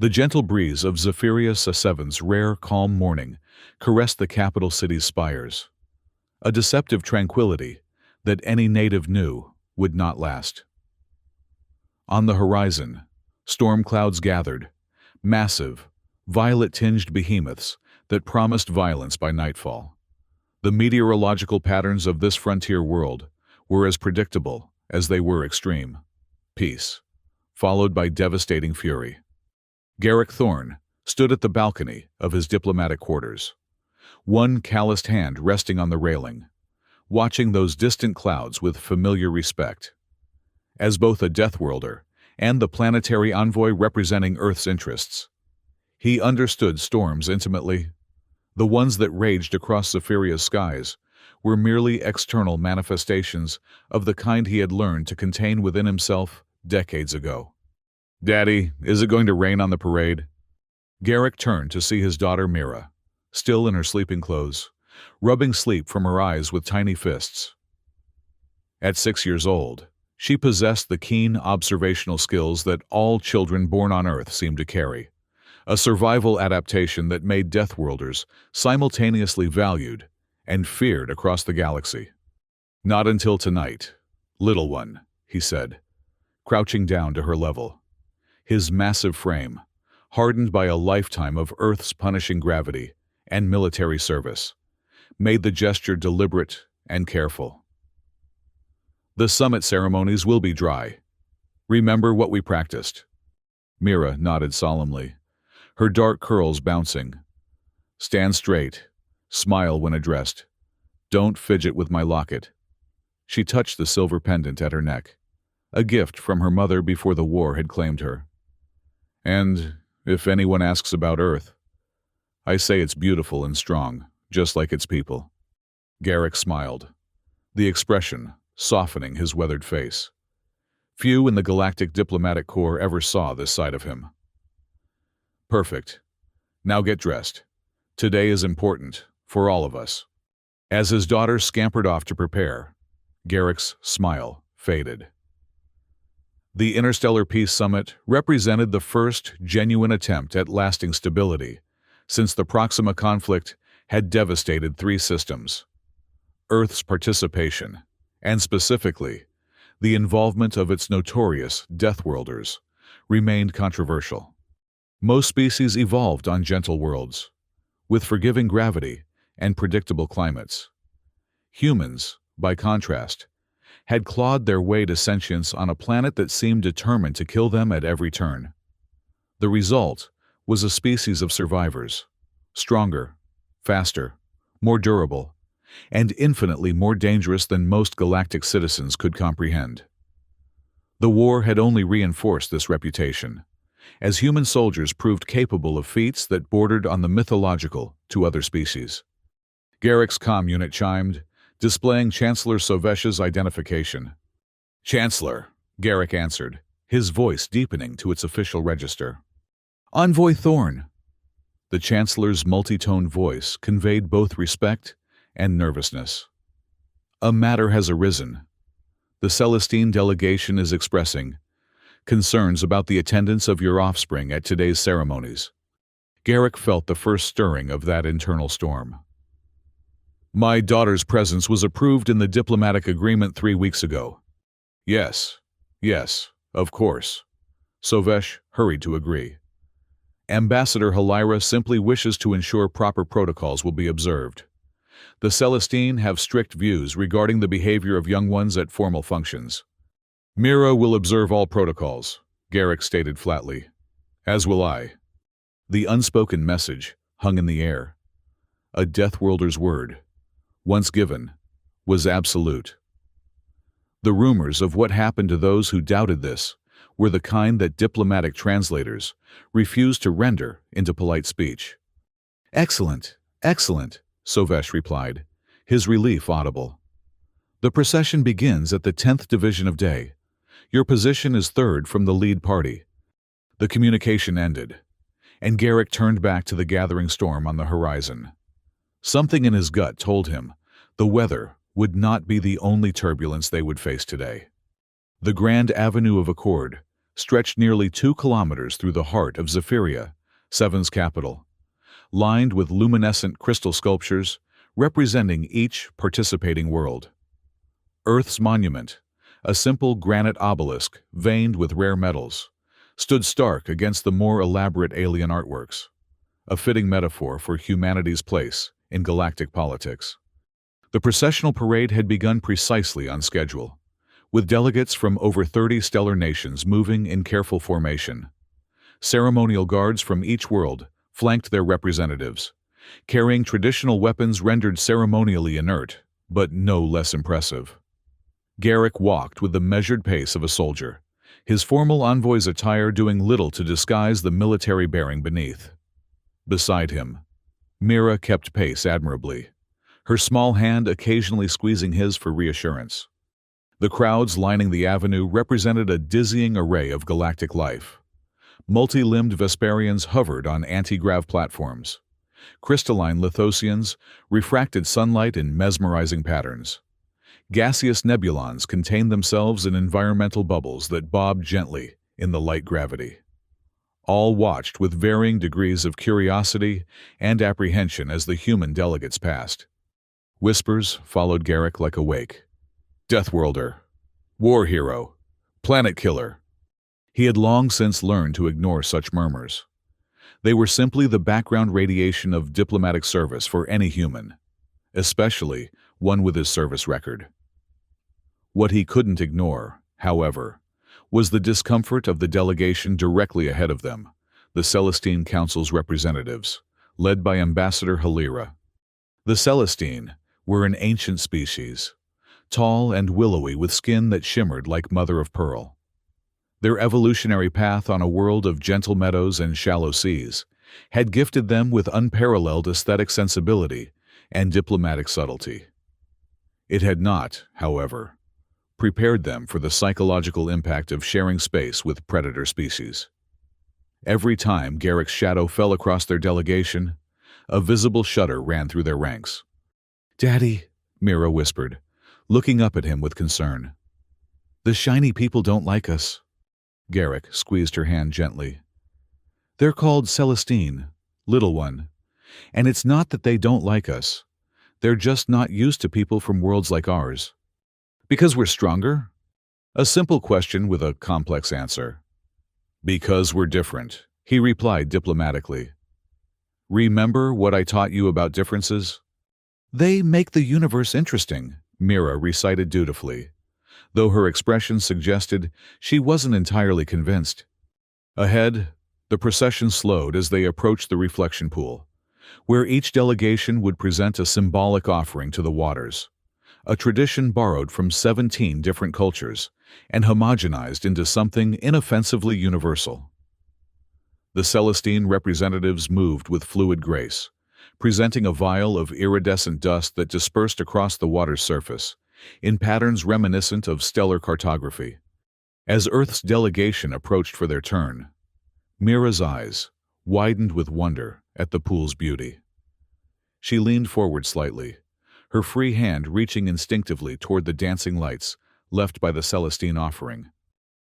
The gentle breeze of Zephyrus A7's rare, calm morning caressed the capital city's spires, a deceptive tranquility that any native knew would not last. On the horizon, storm clouds gathered, massive, violet-tinged behemoths that promised violence by nightfall. The meteorological patterns of this frontier world were as predictable as they were extreme. Peace, followed by devastating fury. Garrick Thorne stood at the balcony of his diplomatic quarters, one calloused hand resting on the railing, watching those distant clouds with familiar respect. As both a Deathworlder and the planetary envoy representing Earth's interests, he understood storms intimately. The ones that raged across Zephyrus skies were merely external manifestations of the kind he had learned to contain within himself decades ago. "Daddy, is it going to rain on the parade?" Garrick turned to see his daughter Mira, still in her sleeping clothes, rubbing sleep from her eyes with tiny fists. At 6 years old, she possessed the keen observational skills that all children born on Earth seem to carry, a survival adaptation that made Deathworlders simultaneously valued and feared across the galaxy. "Not until tonight, little one," he said, crouching down to her level. His massive frame, hardened by a lifetime of Earth's punishing gravity and military service, made the gesture deliberate and careful. "The summit ceremonies will be dry. Remember what we practiced?" Mira nodded solemnly, her dark curls bouncing. "Stand straight. Smile when addressed. Don't fidget with my locket." She touched the silver pendant at her neck, a gift from her mother before the war had claimed her. "And if anyone asks about Earth, I say it's beautiful and strong, just like its people." Garrick smiled, the expression softening his weathered face. Few in the Galactic Diplomatic Corps ever saw this side of him. "Perfect. Now get dressed. Today is important, for all of us." As his daughter scampered off to prepare, Garrick's smile faded. The Interstellar Peace Summit represented the first genuine attempt at lasting stability since the Proxima conflict had devastated 3 systems. Earth's participation, and specifically, the involvement of its notorious Deathworlders, remained controversial. Most species evolved on gentle worlds, with forgiving gravity and predictable climates. Humans, by contrast, had clawed their way to sentience on a planet that seemed determined to kill them at every turn. The result was a species of survivors, stronger, faster, more durable, and infinitely more dangerous than most galactic citizens could comprehend. The war had only reinforced this reputation, as human soldiers proved capable of feats that bordered on the mythological to other species. Garrick's comm unit chimed, displaying Chancellor Sovesh's identification. "Chancellor," Garrick answered, his voice deepening to its official register. "Envoy Thorne." The Chancellor's multi-tone voice conveyed both respect and nervousness. "A matter has arisen. The Celestine delegation is expressing concerns about the attendance of your offspring at today's ceremonies." Garrick felt the first stirring of that internal storm. "My daughter's presence was approved in the diplomatic agreement 3 weeks ago." Yes, of course," Sovesh hurried to agree. "Ambassador Halira simply wishes to ensure proper protocols will be observed. The Celestine have strict views regarding the behavior of young ones at formal functions." "Mira will observe all protocols," Garrick stated flatly. "As will I." The unspoken message hung in the air. A Deathworlder's word, once given, was absolute. The rumors of what happened to those who doubted this were the kind that diplomatic translators refused to render into polite speech. "Excellent, excellent," Sovesh replied, his relief audible. "The procession begins at the 10th division of day. Your position is 3rd from the lead party." The communication ended, and Garrick turned back to the gathering storm on the horizon. Something in his gut told him the weather would not be the only turbulence they would face today. The Grand Avenue of Accord stretched nearly 2 kilometers through the heart of Zephyria, Seven's capital, lined with luminescent crystal sculptures representing each participating world. Earth's monument, a simple granite obelisk veined with rare metals, stood stark against the more elaborate alien artworks, a fitting metaphor for humanity's place in galactic politics. The processional parade had begun precisely on schedule, with delegates from over 30 stellar nations moving in careful formation. Ceremonial guards from each world flanked their representatives, carrying traditional weapons rendered ceremonially inert, but no less impressive. Garrick walked with the measured pace of a soldier, his formal envoy's attire doing little to disguise the military bearing beneath. Beside him, Mira kept pace admirably, her small hand occasionally squeezing his for reassurance. The crowds lining the avenue represented a dizzying array of galactic life. Multi-limbed Vesperians hovered on anti-grav platforms. Crystalline Lithosians refracted sunlight in mesmerizing patterns. Gaseous nebulons contained themselves in environmental bubbles that bobbed gently in the light gravity. All watched with varying degrees of curiosity and apprehension as the human delegates passed. Whispers followed Garrick like a wake. Deathworlder, war hero, planet killer. He had long since learned to ignore such murmurs. They were simply the background radiation of diplomatic service for any human, especially one with his service record. What he couldn't ignore, however, was the discomfort of the delegation directly ahead of them, the Celestine Council's representatives, led by Ambassador Halira. The Celestine were an ancient species, tall and willowy with skin that shimmered like mother of pearl. Their evolutionary path on a world of gentle meadows and shallow seas had gifted them with unparalleled aesthetic sensibility and diplomatic subtlety. It had not, however, prepared them for the psychological impact of sharing space with predator species. Every time Garrick's shadow fell across their delegation, a visible shudder ran through their ranks. "Daddy," Mira whispered, looking up at him with concern. "The shiny people don't like us." Garrick squeezed her hand gently. "They're called Celestine, little one, and it's not that they don't like us. They're just not used to people from worlds like ours." "Because we're stronger?" A simple question with a complex answer. "Because we're different," he replied diplomatically. "Remember what I taught you about differences?" "They make the universe interesting," Mira recited dutifully, though her expression suggested she wasn't entirely convinced. Ahead, the procession slowed as they approached the reflection pool, where each delegation would present a symbolic offering to the waters, a tradition borrowed from 17 different cultures and homogenized into something inoffensively universal. The Celestine representatives moved with fluid grace, presenting a vial of iridescent dust that dispersed across the water's surface, in patterns reminiscent of stellar cartography. As Earth's delegation approached for their turn, Mira's eyes widened with wonder at the pool's beauty. She leaned forward slightly, her free hand reaching instinctively toward the dancing lights left by the Celestine offering.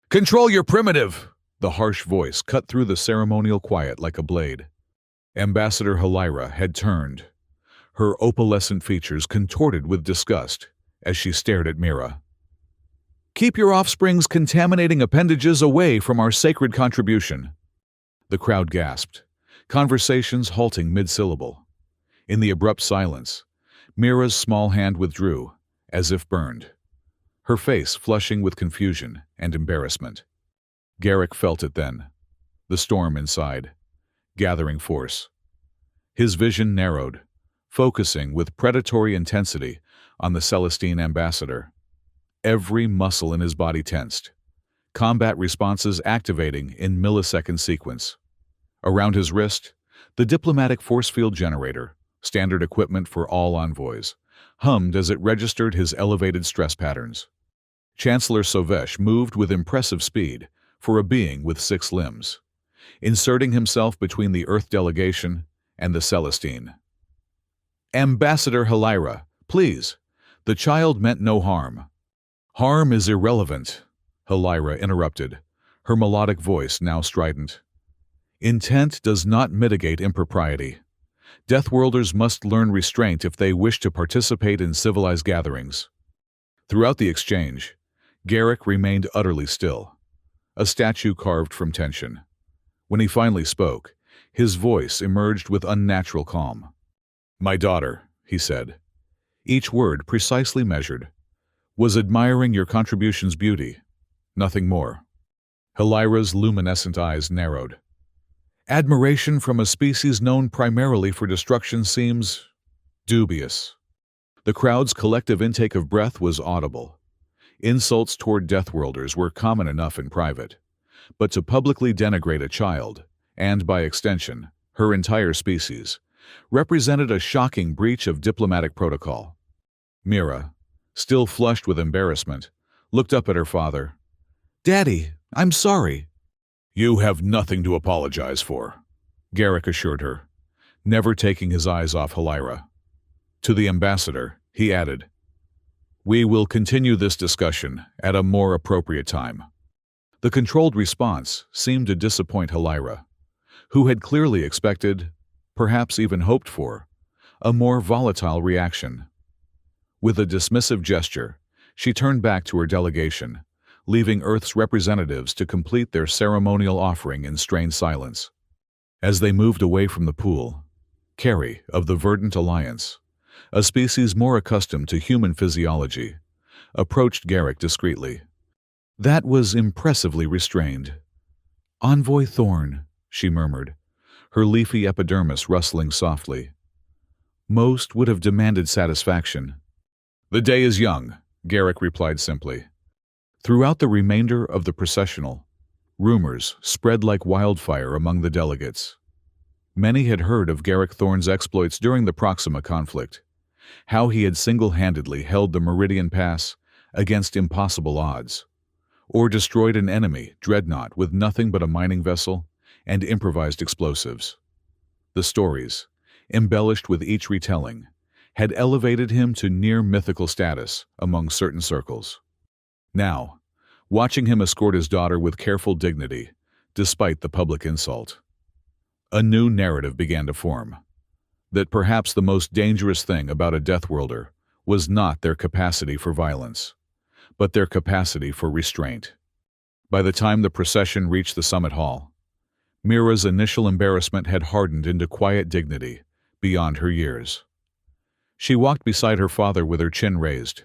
"Control your primitive!" The harsh voice cut through the ceremonial quiet like a blade. Ambassador Halira had turned, her opalescent features contorted with disgust as she stared at Mira. "Keep your offspring's contaminating appendages away from our sacred contribution." The crowd gasped, conversations halting mid-syllable. In the abrupt silence, Mira's small hand withdrew, as if burned, her face flushing with confusion and embarrassment. Garrick felt it then, the storm inside, gathering force. His vision narrowed, focusing with predatory intensity on the Celestine ambassador. Every muscle in his body tensed, combat responses activating in millisecond sequence. Around his wrist, the diplomatic force field generator, standard equipment for all envoys, hummed as it registered his elevated stress patterns. Chancellor Sovesh moved with impressive speed for a being with 6 limbs, inserting himself between the Earth delegation and the Celestine. "Ambassador Halira, please. The child meant no harm." "Harm is irrelevant," Halira interrupted, her melodic voice now strident. Intent does not mitigate impropriety. Deathworlders must learn restraint if they wish to participate in civilized gatherings. Throughout the exchange, Garrick remained utterly still, a statue carved from tension. When he finally spoke, his voice emerged with unnatural calm. "My daughter," he said, each word precisely measured, "was admiring your contribution's beauty, nothing more." Hilira's luminescent eyes narrowed. "Admiration from a species known primarily for destruction seems dubious." The crowd's collective intake of breath was audible. Insults toward Deathworlders were common enough in private, but to publicly denigrate a child, and by extension, her entire species, represented a shocking breach of diplomatic protocol. Mira, still flushed with embarrassment, looked up at her father. "Daddy, I'm sorry." "You have nothing to apologize for," Garrick assured her, never taking his eyes off Hilira. To the ambassador, he added, "We will continue this discussion at a more appropriate time." The controlled response seemed to disappoint Hilira, who had clearly expected, perhaps even hoped for, a more volatile reaction. With a dismissive gesture, she turned back to her delegation, leaving Earth's representatives to complete their ceremonial offering in strained silence. As they moved away from the pool, Carrie, of the Verdant Alliance, a species more accustomed to human physiology, approached Garrick discreetly. That was impressively restrained. "Envoy Thorn," she murmured, her leafy epidermis rustling softly. Most would have demanded satisfaction. "The day is young," Garrick replied simply. Throughout the remainder of the processional, rumors spread like wildfire among the delegates. Many had heard of Garrick Thorn's exploits during the Proxima conflict, how he had single-handedly held the Meridian Pass against impossible odds, or destroyed an enemy dreadnought with nothing but a mining vessel and improvised explosives. The stories, embellished with each retelling, had elevated him to near mythical status among certain circles. Now, watching him escort his daughter with careful dignity, despite the public insult, a new narrative began to form. That perhaps the most dangerous thing about a Deathworlder was not their capacity for violence, but their capacity for restraint. By the time the procession reached the summit hall, Mira's initial embarrassment had hardened into quiet dignity beyond her years. She walked beside her father with her chin raised,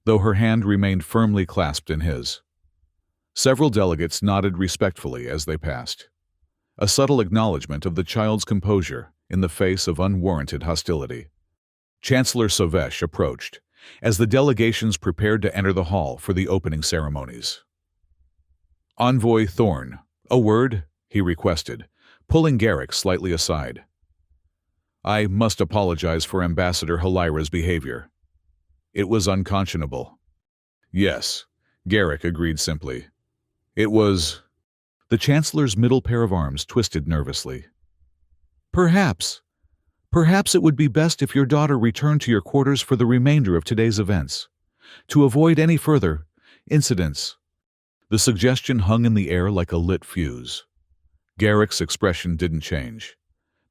though her hand remained firmly clasped in his. Several delegates nodded respectfully as they passed, a subtle acknowledgement of the child's composure in the face of unwarranted hostility. Chancellor Sovesh approached as the delegations prepared to enter the hall for the opening ceremonies. "Envoy Thorn, a word," he requested, pulling Garrick slightly aside. "I must apologize for Ambassador Hilira's behavior. It was unconscionable." "Yes," Garrick agreed simply. "It was—" The Chancellor's middle pair of arms twisted nervously. Perhaps it would be best if your daughter returned to your quarters for the remainder of today's events, to avoid any further incidents." The suggestion hung in the air like a lit fuse. Garrick's expression didn't change,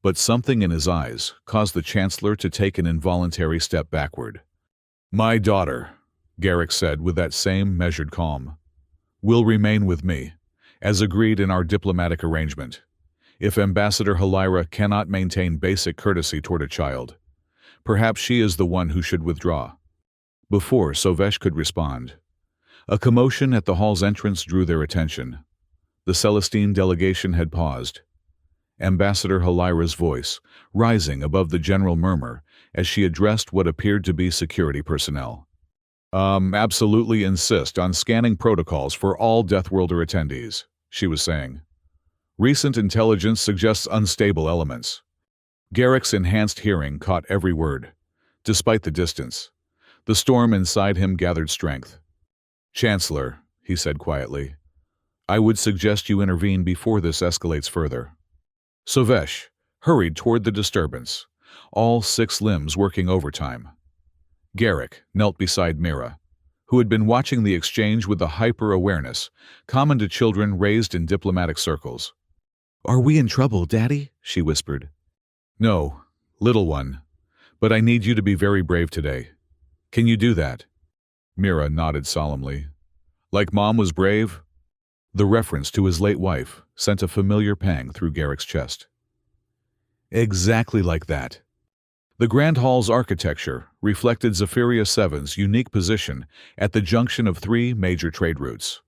but something in his eyes caused the Chancellor to take an involuntary step backward. "My daughter," Garrick said with that same measured calm, "will remain with me, as agreed in our diplomatic arrangement. If Ambassador Hilira cannot maintain basic courtesy toward a child, perhaps she is the one who should withdraw." Before Sovesh could respond, a commotion at the hall's entrance drew their attention. The Celestine delegation had paused, Ambassador Hilira's voice rising above the general murmur as she addressed what appeared to be security personnel. Absolutely insist on scanning protocols for all Deathworlder attendees," she was saying. "Recent intelligence suggests unstable elements." Garrick's enhanced hearing caught every word. Despite the distance, the storm inside him gathered strength. "Chancellor," he said quietly, "I would suggest you intervene before this escalates further." Sovesh hurried toward the disturbance, all 6 limbs working overtime. Garrick knelt beside Mira, who had been watching the exchange with the hyper-awareness common to children raised in diplomatic circles. "Are we in trouble, Daddy?" she whispered. "No, little one, but I need you to be very brave today. Can you do that?" Mira nodded solemnly. "Like Mom was brave?" The reference to his late wife sent a familiar pang through Garrick's chest. Exactly like that. The Grand Hall's architecture reflected Zephyria VII's unique position at the junction of three major trade routes.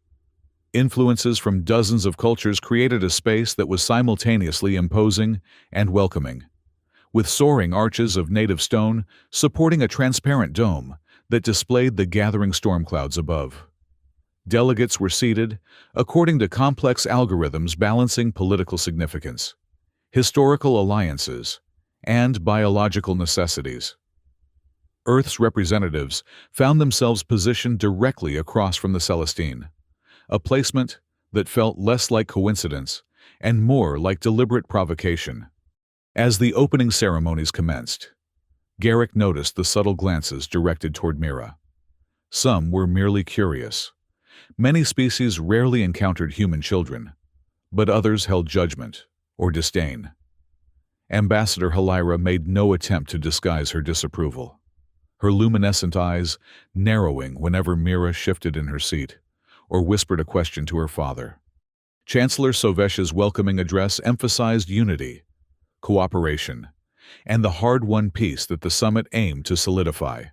Influences from dozens of cultures created a space that was simultaneously imposing and welcoming, with soaring arches of native stone supporting a transparent dome that displayed the gathering storm clouds above. Delegates were seated according to complex algorithms balancing political significance, historical alliances, and biological necessities. Earth's representatives found themselves positioned directly across from the Celestine, a placement that felt less like coincidence and more like deliberate provocation. As the opening ceremonies commenced, Garrick noticed the subtle glances directed toward Mira. Some were merely curious. Many species rarely encountered human children, but others held judgment or disdain. Ambassador Halira made no attempt to disguise her disapproval, her luminescent eyes narrowing whenever Mira shifted in her seat or whispered a question to her father. Chancellor Sovesh's welcoming address emphasized unity, cooperation, and the hard-won peace that the summit aimed to solidify.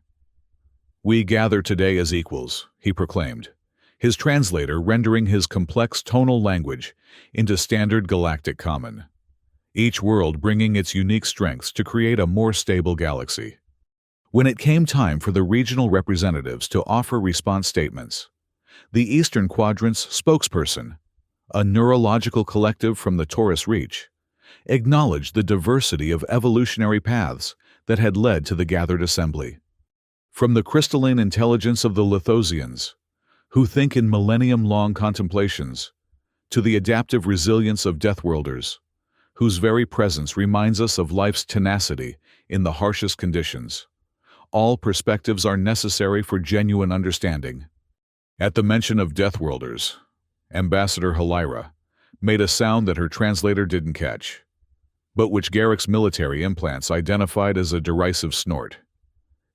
"We gather today as equals," he proclaimed, his translator rendering his complex tonal language into standard galactic common, each world bringing its unique strengths to create a more stable galaxy. When it came time for the regional representatives to offer response statements, the Eastern Quadrant's spokesperson, a neurological collective from the Taurus Reach, acknowledged the diversity of evolutionary paths that had led to the gathered assembly. From the crystalline intelligence of the Lithosians, who think in millennium-long contemplations, to the adaptive resilience of Deathworlders, whose very presence reminds us of life's tenacity in the harshest conditions. All perspectives are necessary for genuine understanding. At the mention of Deathworlders, Ambassador Halira made a sound that her translator didn't catch, but which Garrick's military implants identified as a derisive snort.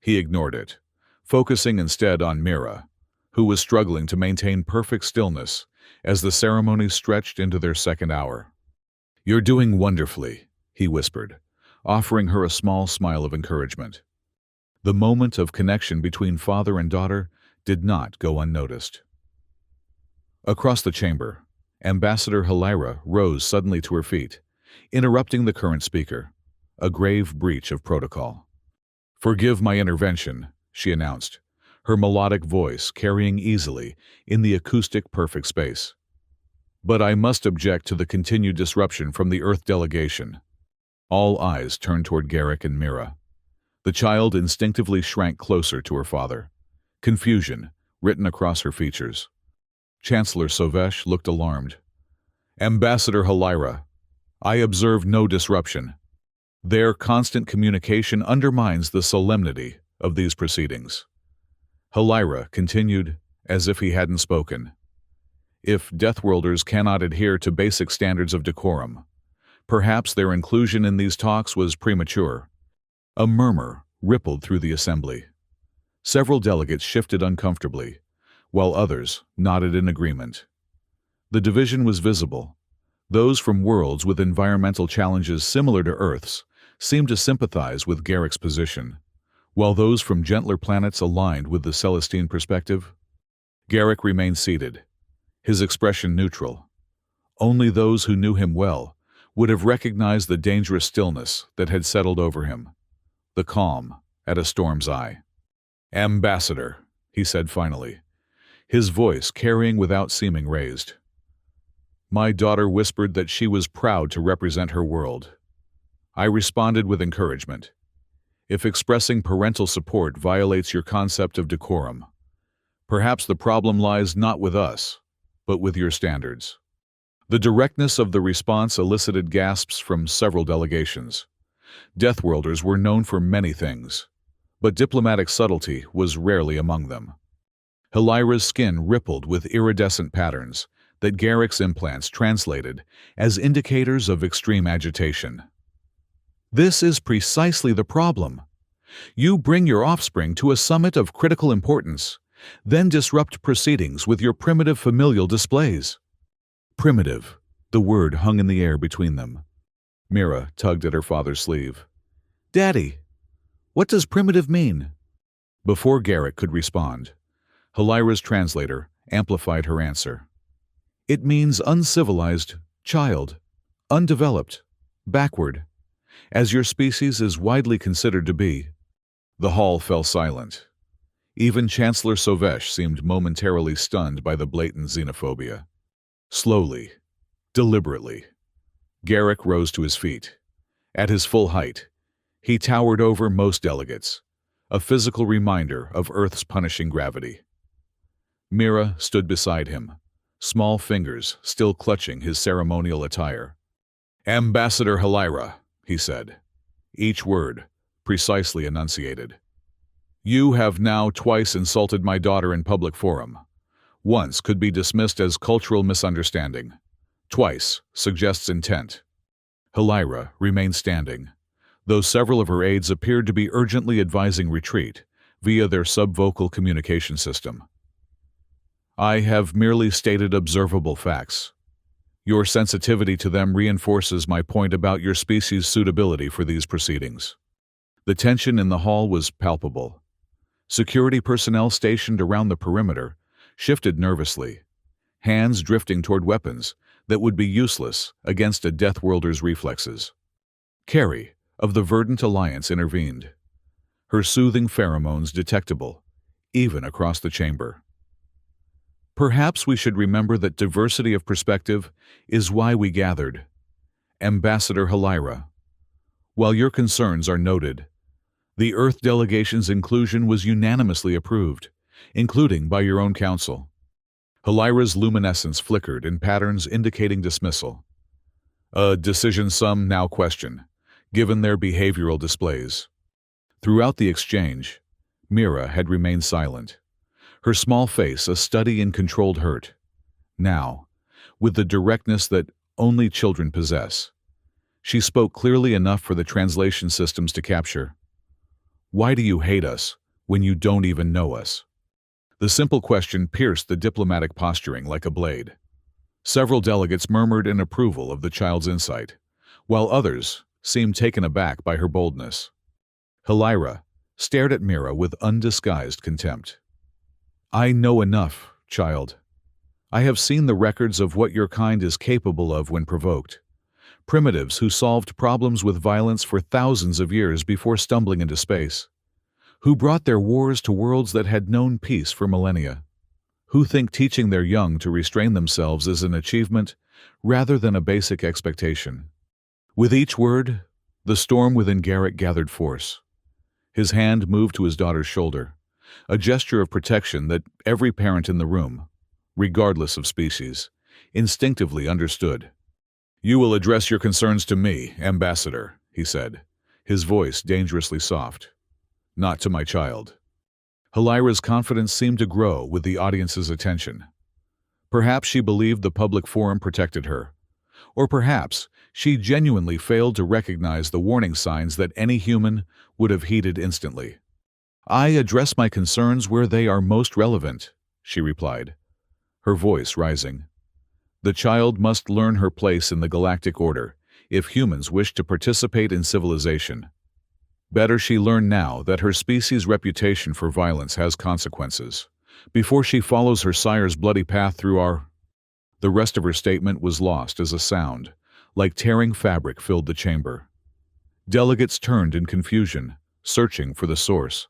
He ignored it, focusing instead on Mira, who was struggling to maintain perfect stillness as the ceremony stretched into their second hour. "You're doing wonderfully," he whispered, offering her a small smile of encouragement. The moment of connection between father and daughter did not go unnoticed. Across the chamber, Ambassador Halira rose suddenly to her feet, interrupting the current speaker, a grave breach of protocol. "Forgive my intervention," she announced, her melodic voice carrying easily in the acoustic perfect space. "But I must object to the continued disruption from the Earth delegation." All eyes turned toward Garrick and Mira. The child instinctively shrank closer to her father, confusion written across her features. Chancellor Sovesh looked alarmed. "Ambassador Halira, I observe no disruption. Their constant communication undermines the solemnity of these proceedings." Halira continued, as if he hadn't spoken. "If Deathworlders cannot adhere to basic standards of decorum, perhaps their inclusion in these talks was premature." A murmur rippled through the assembly. Several delegates shifted uncomfortably, while others nodded in agreement. The division was visible. Those from worlds with environmental challenges similar to Earth's seemed to sympathize with Garrick's position, while those from gentler planets aligned with the Celestine perspective. Garrick remained seated, his expression neutral. Only those who knew him well would have recognized the dangerous stillness that had settled over him, the calm at a storm's eye. "Ambassador," he said finally, his voice carrying without seeming raised. "My daughter whispered that she was proud to represent her world. I responded with encouragement. If expressing parental support violates your concept of decorum, perhaps the problem lies not with us, but with your standards." The directness of the response elicited gasps from several delegations. Deathworlders were known for many things, but diplomatic subtlety was rarely among them. Hilira's skin rippled with iridescent patterns that Garrick's implants translated as indicators of extreme agitation. This is precisely the problem. You bring your offspring to a summit of critical importance, then disrupt proceedings with your primitive familial displays. Primitive. The word hung in the air between them. Mira tugged at her father's sleeve. Daddy, what does primitive mean? Before Garrick could respond, Hilira's translator amplified her answer. It means uncivilized, child, undeveloped, backward, as your species is widely considered to be. The hall fell silent. Even Chancellor Sovesh seemed momentarily stunned by the blatant xenophobia. Slowly, deliberately, Garrick rose to his feet. At his full height, he towered over most delegates, a physical reminder of Earth's punishing gravity. Mira stood beside him, small fingers still clutching his ceremonial attire. Ambassador Hilira, he said, each word precisely enunciated. You have now twice insulted my daughter in public forum. Once could be dismissed as cultural misunderstanding. Twice suggests intent. Hilira remained standing, though several of her aides appeared to be urgently advising retreat via their subvocal communication system. I have merely stated observable facts. Your sensitivity to them reinforces my point about your species' suitability for these proceedings. The tension in the hall was palpable. Security personnel stationed around the perimeter shifted nervously, hands drifting toward weapons that would be useless against a Deathworlder's reflexes. Carrie, of the Verdant Alliance, intervened, her soothing pheromones detectable, even across the chamber. Perhaps we should remember that diversity of perspective is why we gathered. Ambassador Hilira, while your concerns are noted, the Earth delegation's inclusion was unanimously approved, including by your own council. Hilira's luminescence flickered in patterns indicating dismissal. A decision some now question, given their behavioral displays. Throughout the exchange, Mira had remained silent, her small face a study in controlled hurt. Now, with the directness that only children possess, she spoke clearly enough for the translation systems to capture. Why do you hate us when you don't even know us? The simple question pierced the diplomatic posturing like a blade. Several delegates murmured in approval of the child's insight, while others seemed taken aback by her boldness. Hilira stared at Mira with undisguised contempt. I know enough, child. I have seen the records of what your kind is capable of when provoked. Primitives who solved problems with violence for thousands of years before stumbling into space. Who brought their wars to worlds that had known peace for millennia. Who think teaching their young to restrain themselves is an achievement rather than a basic expectation. With each word, the storm within Garrick gathered force. His hand moved to his daughter's shoulder, a gesture of protection that every parent in the room, regardless of species, instinctively understood. You will address your concerns to me, Ambassador, he said, his voice dangerously soft. Not to my child. Hilira's confidence seemed to grow with the audience's attention. Perhaps she believed the public forum protected her, or perhaps she genuinely failed to recognize the warning signs that any human would have heeded instantly. I address my concerns where they are most relevant, she replied, her voice rising. The child must learn her place in the galactic order if humans wish to participate in civilization. Better she learn now that her species' reputation for violence has consequences, before she follows her sire's bloody path through our... The rest of her statement was lost as a sound, like tearing fabric, filled the chamber. Delegates turned in confusion, searching for the source,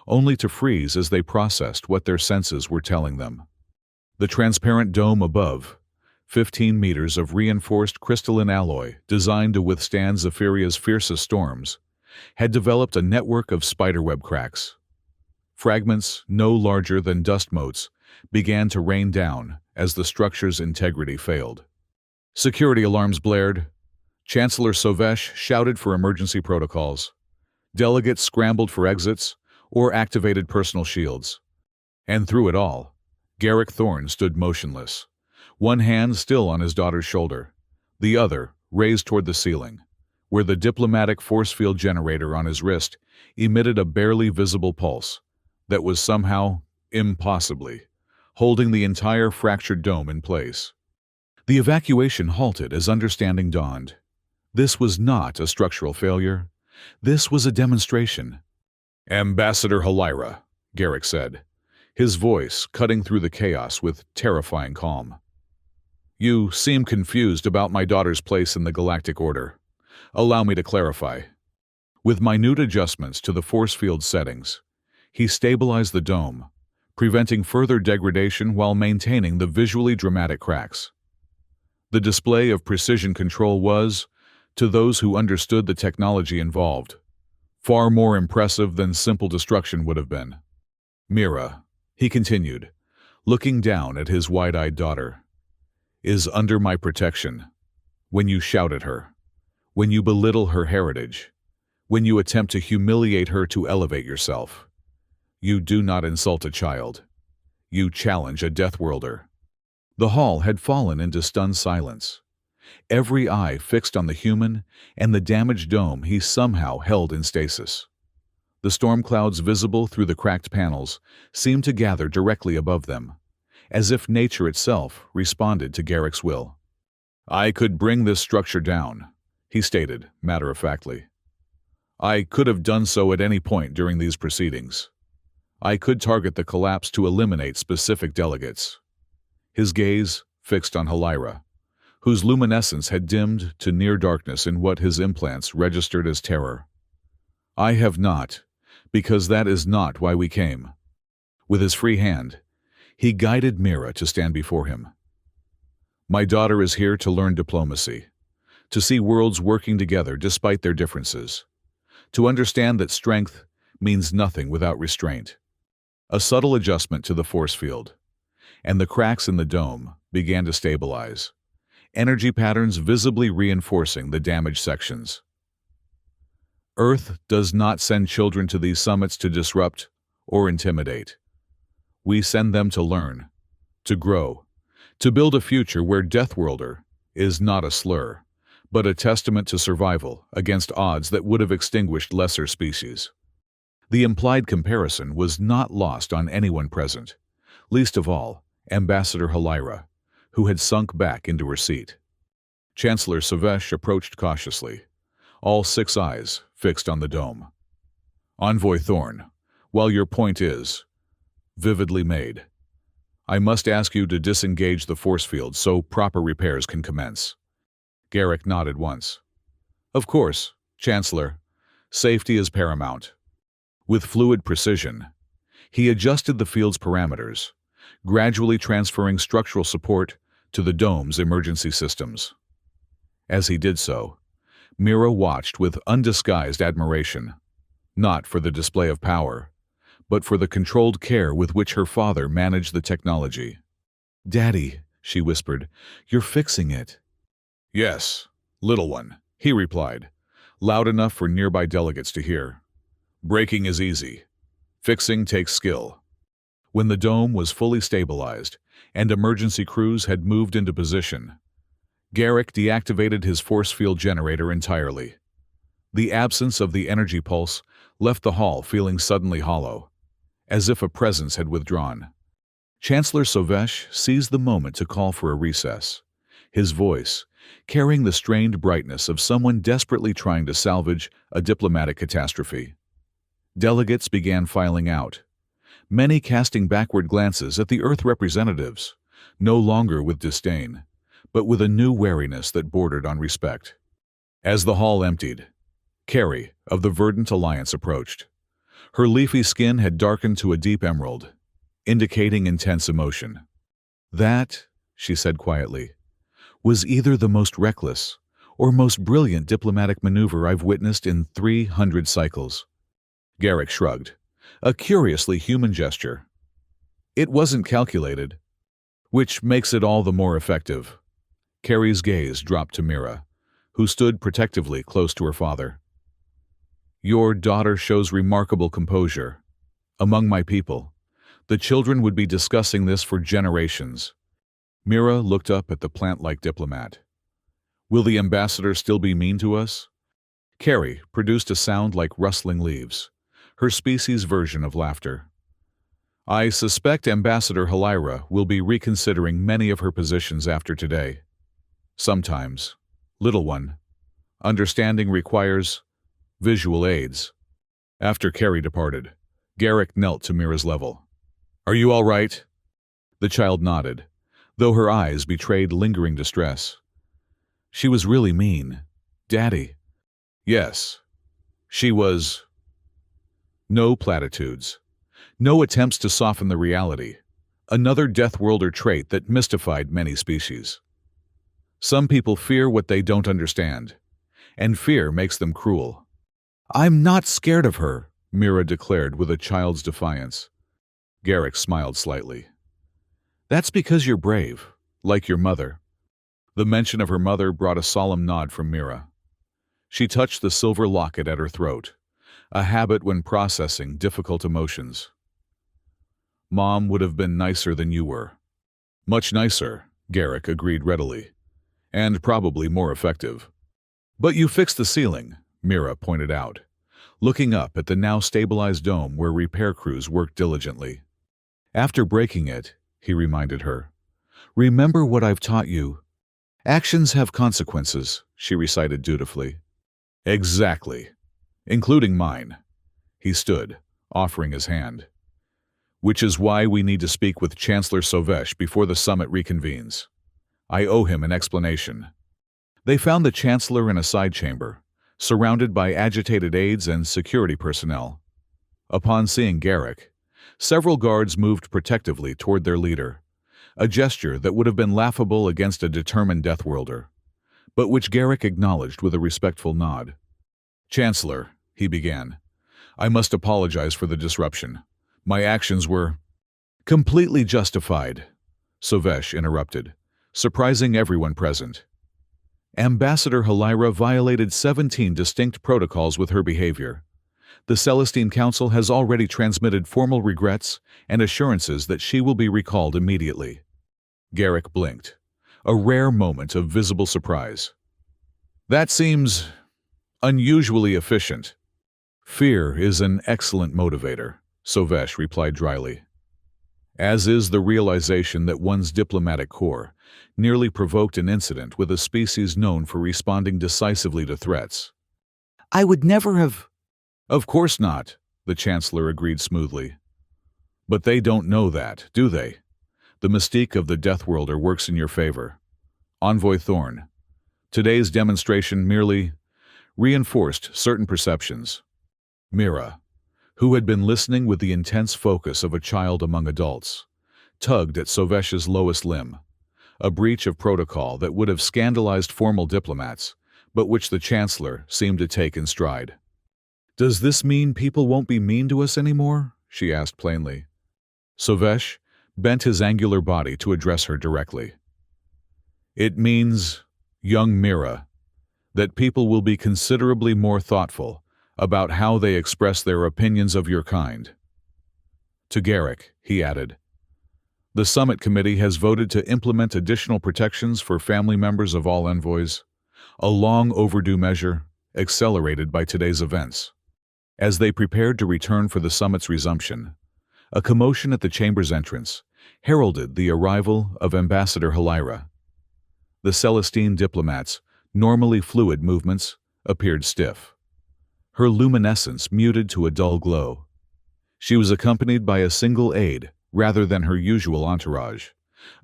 only to freeze as they processed what their senses were telling them. The transparent dome above, 15 meters of reinforced crystalline alloy designed to withstand Zephyria's fiercest storms, had developed a network of spiderweb cracks. Fragments, no larger than dust motes, began to rain down as the structure's integrity failed. Security alarms blared. Chancellor Sovesh shouted for emergency protocols. Delegates scrambled for exits or activated personal shields. And through it all, Garrick Thorne stood motionless, one hand still on his daughter's shoulder, the other raised toward the ceiling, where the diplomatic force field generator on his wrist emitted a barely visible pulse that was somehow, impossibly, holding the entire fractured dome in place. The evacuation halted as understanding dawned. This was not a structural failure. This was a demonstration. "Ambassador Halira," Garrick said, his voice cutting through the chaos with terrifying calm. "You seem confused about my daughter's place in the galactic order. Allow me to clarify." With minute adjustments to the force field settings, he stabilized the dome, preventing further degradation while maintaining the visually dramatic cracks. The display of precision control was, to those who understood the technology involved, far more impressive than simple destruction would have been. "Mira," he continued, looking down at his wide-eyed daughter, "is under my protection. When you shout at her, when you belittle her heritage, when you attempt to humiliate her to elevate yourself, you do not insult a child. You challenge a Deathworlder." The hall had fallen into stunned silence, every eye fixed on the human and the damaged dome he somehow held in stasis. The storm clouds visible through the cracked panels seemed to gather directly above them, as if nature itself responded to Garrick's will. "I could bring this structure down," he stated, matter-of-factly. "I could have done so at any point during these proceedings. I could target the collapse to eliminate specific delegates." His gaze fixed on Halira, whose luminescence had dimmed to near darkness in what his implants registered as terror. "I have not, because that is not why we came." With his free hand, he guided Mira to stand before him. "My daughter is here to learn diplomacy, to see worlds working together despite their differences, to understand that strength means nothing without restraint." A subtle adjustment to the force field, and the cracks in the dome began to stabilize, energy patterns visibly reinforcing the damaged sections. "Earth does not send children to these summits to disrupt or intimidate. We send them to learn, to grow, to build a future where Deathworlder is not a slur, but a testament to survival against odds that would have extinguished lesser species." The implied comparison was not lost on anyone present, least of all Ambassador Halira, who had sunk back into her seat. Chancellor Savesh approached cautiously, all 6 eyes fixed on the dome. "Envoy Thorne, while your point is vividly made, I must ask you to disengage the force field so proper repairs can commence." Garrick nodded once. "Of course, Chancellor. Safety is paramount." With fluid precision, he adjusted the field's parameters, gradually transferring structural support to the dome's emergency systems. As he did so, Mira watched with undisguised admiration, not for the display of power, but for the controlled care with which her father managed the technology. "Daddy," she whispered, "you're fixing it." "Yes, little one," he replied, loud enough for nearby delegates to hear. "Breaking is easy. Fixing takes skill." When the dome was fully stabilized and emergency crews had moved into position, Garrick deactivated his force field generator entirely. The absence of the energy pulse left the hall feeling suddenly hollow, as if a presence had withdrawn. Chancellor Savesh seized the moment to call for a recess, his voice carrying the strained brightness of someone desperately trying to salvage a diplomatic catastrophe. Delegates began filing out, many casting backward glances at the Earth representatives, no longer with disdain, but with a new wariness that bordered on respect. As the hall emptied, Carrie of the Verdant Alliance approached. Her leafy skin had darkened to a deep emerald, indicating intense emotion. "That," she said quietly, "was either the most reckless or most brilliant diplomatic maneuver I've witnessed in 300 cycles." Garrick shrugged, a curiously human gesture. "It wasn't calculated, which makes it all the more effective." Carrie's gaze dropped to Mira, who stood protectively close to her father. "Your daughter shows remarkable composure. Among my people, The children would be discussing this for generations. Mira looked up at the plant-like diplomat. Will the ambassador still be mean to us? Carrie produced a sound like rustling leaves, her species' version of laughter. I suspect Ambassador Halira will be reconsidering many of her positions after today. Sometimes, little one, understanding requires visual aids. After Carrie departed, Garrick knelt to Mira's level. Are you all right? The child nodded, though her eyes betrayed lingering distress. She was really mean. Daddy. Yes. She was. No platitudes. No attempts to soften the reality. Another Deathworlder trait that mystified many species. Some people fear what they don't understand, and fear makes them cruel. I'm not scared of her, Mira declared with a child's defiance. Garrick smiled slightly. That's because you're brave, like your mother. The mention of her mother brought a solemn nod from Mira. She touched the silver locket at her throat, a habit when processing difficult emotions. Mom would have been nicer than you were. Much nicer, Garrick agreed readily, and probably more effective. But you fixed the ceiling, Mira pointed out, looking up at the now stabilized dome where repair crews worked diligently. After breaking it, he reminded her, remember what I've taught you. Actions have consequences, she recited dutifully. Exactly. Including mine. He stood, offering his hand. Which is why we need to speak with Chancellor Sovesh before the summit reconvenes. I owe him an explanation. They found the Chancellor in a side chamber, surrounded by agitated aides and security personnel. Upon seeing Garrick, several guards moved protectively toward their leader, a gesture that would have been laughable against a determined Deathworlder, but which Garrick acknowledged with a respectful nod. Chancellor, he began, I must apologize for the disruption. My actions were completely justified, Sovesh interrupted, surprising everyone present. Ambassador Halira violated 17 distinct protocols with her behavior. The Celestine Council has already transmitted formal regrets and assurances that she will be recalled immediately. Garrick blinked, a rare moment of visible surprise. That seems unusually efficient. Fear is an excellent motivator, Sovesh replied dryly. As is the realization that one's diplomatic corps nearly provoked an incident with a species known for responding decisively to threats. I would never have... Of course not, the Chancellor agreed smoothly. But they don't know that, do they? The mystique of the Deathworlder works in your favor. Envoy Thorn, today's demonstration merely reinforced certain perceptions. Mira, who had been listening with the intense focus of a child among adults, tugged at Sovesh's lowest limb, a breach of protocol that would have scandalized formal diplomats, but which the Chancellor seemed to take in stride. Does this mean people won't be mean to us anymore? She asked plainly. Sovesh bent his angular body to address her directly. It means, young Mira, that people will be considerably more thoughtful about how they express their opinions of your kind. To Garrick, he added, the Summit Committee has voted to implement additional protections for family members of all envoys, a long overdue measure accelerated by today's events. As they prepared to return for the summit's resumption, a commotion at the chamber's entrance heralded the arrival of Ambassador Halira. The Celestine diplomat's normally fluid movements appeared stiff, her luminescence muted to a dull glow. She was accompanied by a single aide rather than her usual entourage,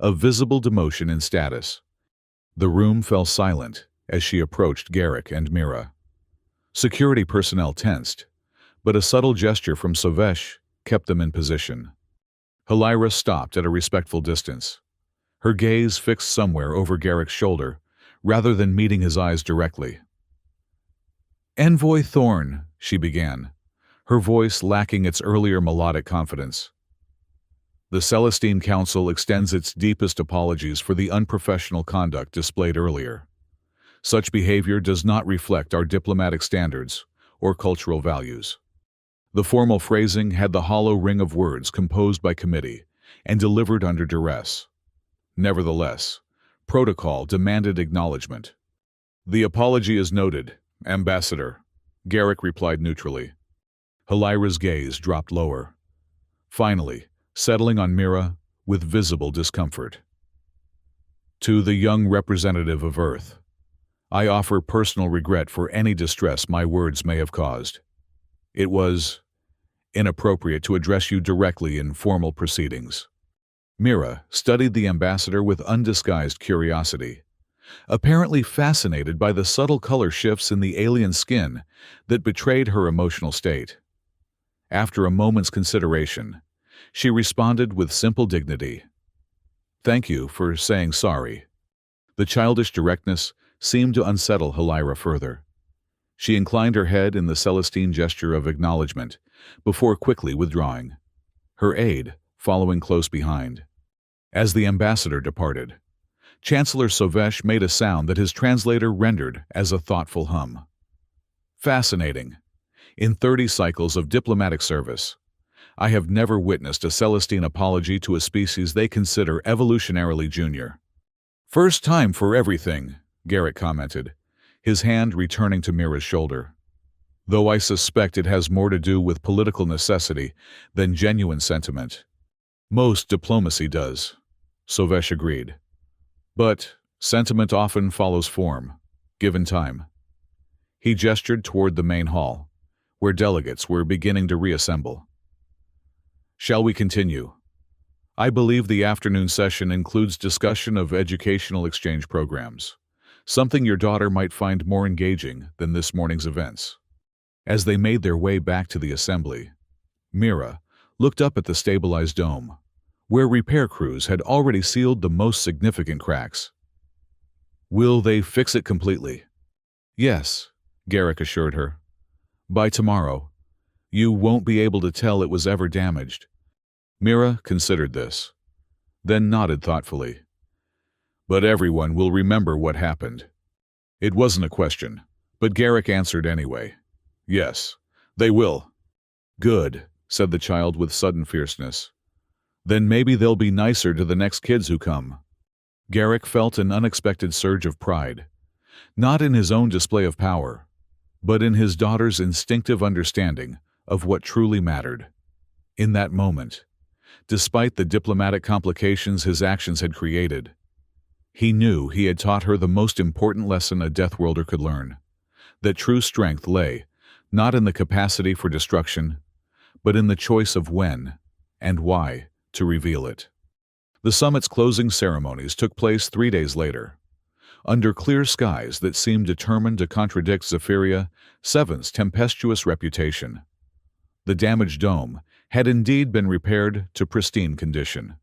a visible demotion in status. The room fell silent as she approached Garrick and Mira. Security personnel tensed, but a subtle gesture from Sovesh kept them in position. Halira stopped at a respectful distance, her gaze fixed somewhere over Garrick's shoulder, rather than meeting his eyes directly. Envoy Thorn, she began, her voice lacking its earlier melodic confidence. The Celestine Council extends its deepest apologies for the unprofessional conduct displayed earlier. Such behavior does not reflect our diplomatic standards or cultural values. The formal phrasing had the hollow ring of words composed by committee and delivered under duress. Nevertheless, protocol demanded acknowledgement. "The apology is noted, Ambassador," Garrick replied neutrally. Halira's gaze dropped lower, finally settling on Mira with visible discomfort. "To the young representative of Earth, I offer personal regret for any distress my words may have caused. It was inappropriate to address you directly in formal proceedings." Mira studied the ambassador with undisguised curiosity, apparently fascinated by the subtle color shifts in the alien skin that betrayed her emotional state. After a moment's consideration, she responded with simple dignity. "Thank you for saying sorry." The childish directness seemed to unsettle Halira further. She inclined her head in the Celestine gesture of acknowledgement before quickly withdrawing, her aide following close behind. As the ambassador departed, Chancellor Sovesh made a sound that his translator rendered as a thoughtful hum. "Fascinating. In 30 cycles of diplomatic service, I have never witnessed a Celestine apology to a species they consider evolutionarily junior." "First time for everything," Garrick commented, his hand returning to Mira's shoulder. "Though I suspect it has more to do with political necessity than genuine sentiment." "Most diplomacy does," Sovesh agreed. "But sentiment often follows form, given time." He gestured toward the main hall, where delegates were beginning to reassemble. "Shall we continue? I believe the afternoon session includes discussion of educational exchange programs, something your daughter might find more engaging than this morning's events." As they made their way back to the assembly, Mira looked up at the stabilized dome, where repair crews had already sealed the most significant cracks. "Will they fix it completely?" "Yes," Garrick assured her. "By tomorrow, you won't be able to tell it was ever damaged." Mira considered this, then nodded thoughtfully. "But everyone will remember what happened." It wasn't a question, but Garrick answered anyway. "Yes, they will." "Good," said the child with sudden fierceness. "Then maybe they'll be nicer to the next kids who come." Garrick felt an unexpected surge of pride, not in his own display of power, but in his daughter's instinctive understanding of what truly mattered. In that moment, despite the diplomatic complications his actions had created, he knew he had taught her the most important lesson a Deathworlder could learn, that true strength lay not in the capacity for destruction, but in the choice of when and why to reveal it. The summit's closing ceremonies took place 3 days later, under clear skies that seemed determined to contradict Zephyria 7's tempestuous reputation. The damaged dome had indeed been repaired to pristine condition,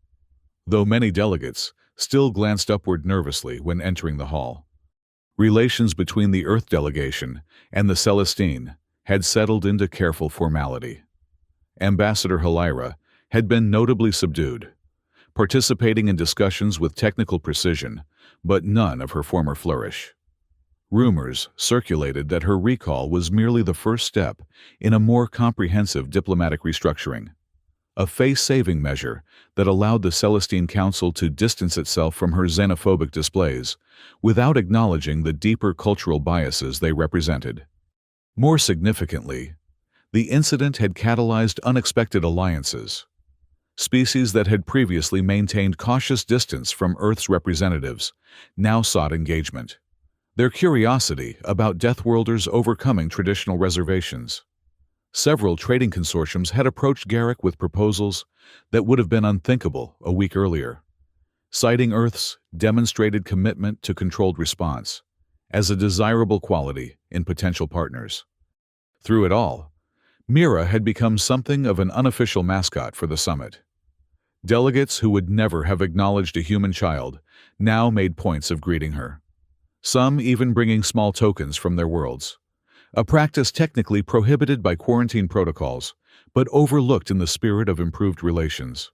though many delegates still glanced upward nervously when entering the hall. Relations between the Earth delegation and the Celestine had settled into careful formality. Ambassador Halira had been notably subdued, participating in discussions with technical precision, but none of her former flourish. Rumors circulated that her recall was merely the first step in a more comprehensive diplomatic restructuring, a face-saving measure that allowed the Celestine Council to distance itself from her xenophobic displays without acknowledging the deeper cultural biases they represented. More significantly, the incident had catalyzed unexpected alliances. Species that had previously maintained cautious distance from Earth's representatives now sought engagement, their curiosity about Deathworlders overcoming traditional reservations. Several trading consortiums had approached Garrick with proposals that would have been unthinkable a week earlier, citing Earth's demonstrated commitment to controlled response as a desirable quality in potential partners. Through it all, Mira had become something of an unofficial mascot for the summit. Delegates who would never have acknowledged a human child now made points of greeting her, some even bringing small tokens from their worlds, a practice technically prohibited by quarantine protocols, but overlooked in the spirit of improved relations.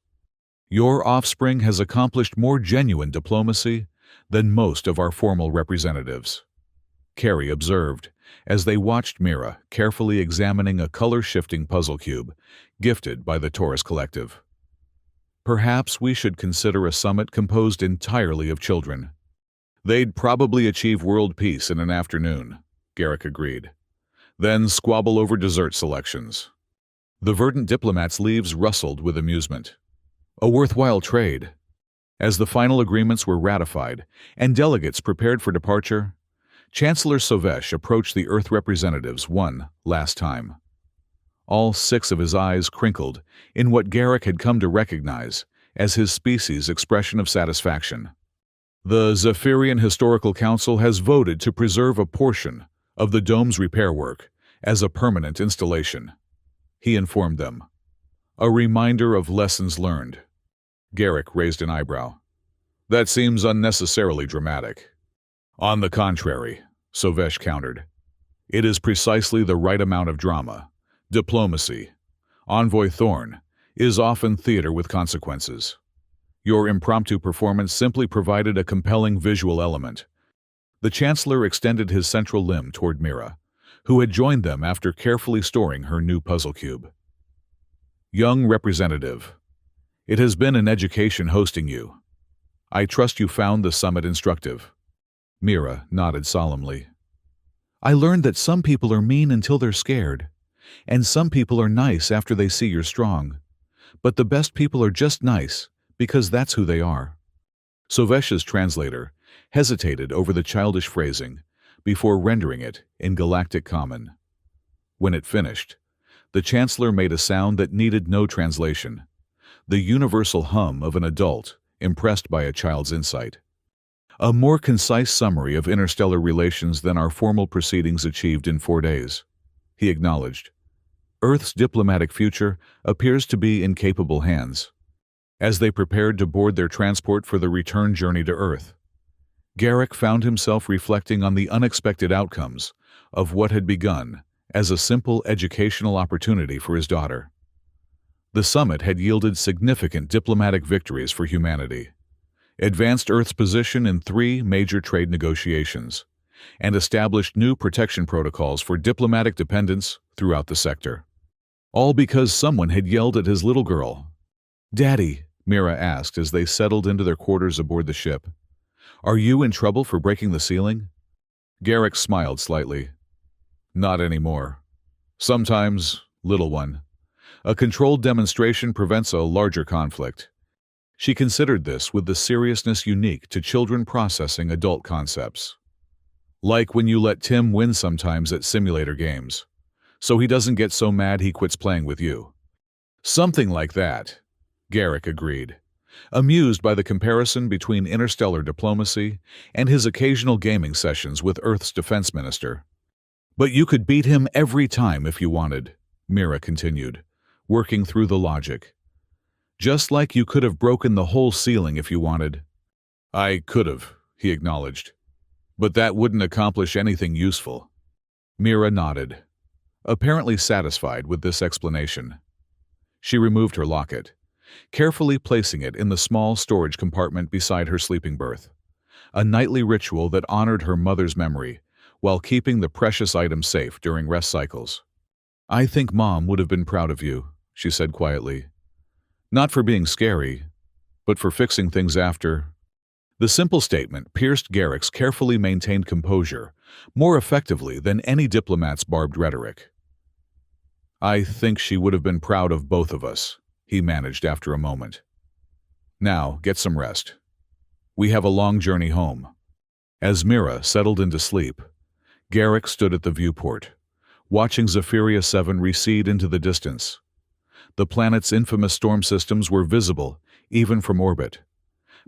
"Your offspring has accomplished more genuine diplomacy than most of our formal representatives," Carrie observed as they watched Mira carefully examining a color-shifting puzzle cube gifted by the Taurus Collective. Perhaps we should consider a summit composed entirely of children. They'd probably achieve world peace in an afternoon, Garrick agreed. Then squabble over dessert selections. The verdant diplomat's leaves rustled with amusement. A worthwhile trade. As the final agreements were ratified and delegates prepared for departure, Chancellor Sovesh approached the Earth representatives one last time. All 6 of his eyes crinkled in what Garrick had come to recognize as his species' expression of satisfaction. The Zephyrian Historical Council has voted to preserve a portion of the dome's repair work as a permanent installation, he informed them. A reminder of lessons learned. Garrick raised an eyebrow. That seems unnecessarily dramatic. On the contrary, Sovesh countered. It is precisely the right amount of drama. Diplomacy. Envoy Thorn is often theater with consequences. Your impromptu performance simply provided a compelling visual element. The Chancellor extended his central limb toward Mira, who had joined them after carefully storing her new puzzle cube. Young representative, it has been an education hosting you. I trust you found the summit instructive. Mira nodded solemnly. I learned that some people are mean until they're scared, and some people are nice after they see you're strong. But the best people are just nice, because that's who they are. Sovesh's translator hesitated over the childish phrasing before rendering it in galactic common. When it finished, the Chancellor made a sound that needed no translation, the universal hum of an adult impressed by a child's insight. A more concise summary of interstellar relations than our formal proceedings achieved in 4 days, he acknowledged. Earth's diplomatic future appears to be in capable hands. As they prepared to board their transport for the return journey to Earth, Garrick found himself reflecting on the unexpected outcomes of what had begun as a simple educational opportunity for his daughter. The summit had yielded significant diplomatic victories for humanity, advanced Earth's position in 3 major trade negotiations, and established new protection protocols for diplomatic dependence throughout the sector. All because someone had yelled at his little girl. "Daddy," Mira asked as they settled into their quarters aboard the ship, "are you in trouble for breaking the ceiling?" Garrick smiled slightly. Not anymore. Sometimes, little one. A controlled demonstration prevents a larger conflict. She considered this with the seriousness unique to children processing adult concepts. Like when you let Tim win sometimes at simulator games, so he doesn't get so mad he quits playing with you. Something like that, Garrick agreed, amused by the comparison between interstellar diplomacy and his occasional gaming sessions with Earth's defense minister. But you could beat him every time if you wanted, Mira continued, working through the logic. Just like you could have broken the whole ceiling if you wanted. I could have, he acknowledged. But that wouldn't accomplish anything useful. Mira nodded, apparently satisfied with this explanation. She removed her locket, carefully placing it in the small storage compartment beside her sleeping berth, a nightly ritual that honored her mother's memory while keeping the precious item safe during rest cycles. I think Mom would have been proud of you, she said quietly. Not for being scary, but for fixing things after. The simple statement pierced Garrick's carefully maintained composure more effectively than any diplomat's barbed rhetoric. I think she would have been proud of both of us, he managed after a moment. Now, get some rest. We have a long journey home. As Mira settled into sleep, Garrick stood at the viewport, watching Zephyria 7 recede into the distance. The planet's infamous storm systems were visible, even from orbit.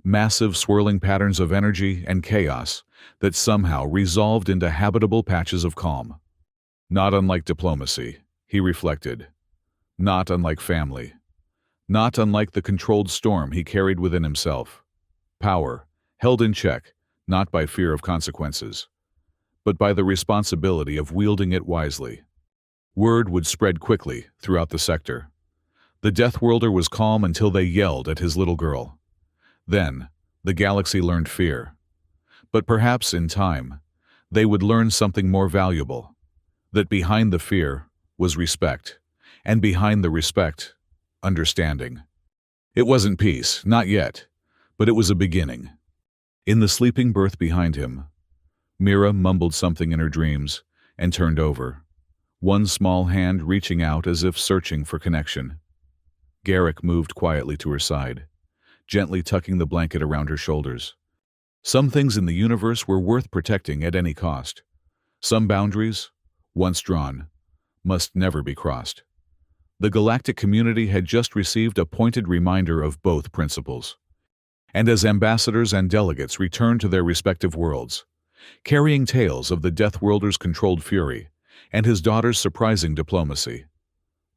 Massive swirling patterns of energy and chaos that somehow resolved into habitable patches of calm. Not unlike diplomacy, he reflected. Not unlike family. Not unlike the controlled storm he carried within himself. Power, held in check, not by fear of consequences, but by the responsibility of wielding it wisely. Word would spread quickly throughout the sector. The Deathworlder was calm until they yelled at his little girl. Then, the galaxy learned fear. But perhaps in time, They would learn something more valuable, that behind the fear was respect, and behind the respect, understanding. It wasn't peace, not yet, but it was a beginning. In the sleeping berth behind him, Mira mumbled something in her dreams and turned over, one small hand reaching out as if searching for connection. Garrick moved quietly to her side, gently tucking the blanket around her shoulders. Some things in the universe were worth protecting at any cost. Some boundaries, once drawn, must never be crossed. The galactic community had just received a pointed reminder of both principles. And as ambassadors and delegates returned to their respective worlds, carrying tales of the Deathworlder's controlled fury and his daughter's surprising diplomacy,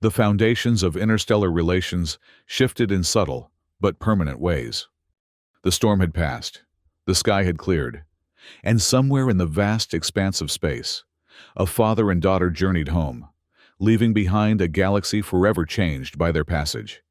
the foundations of interstellar relations shifted in subtle but permanent ways. The storm had passed, the sky had cleared, and somewhere in the vast expanse of space, a father and daughter journeyed home, leaving behind a galaxy forever changed by their passage.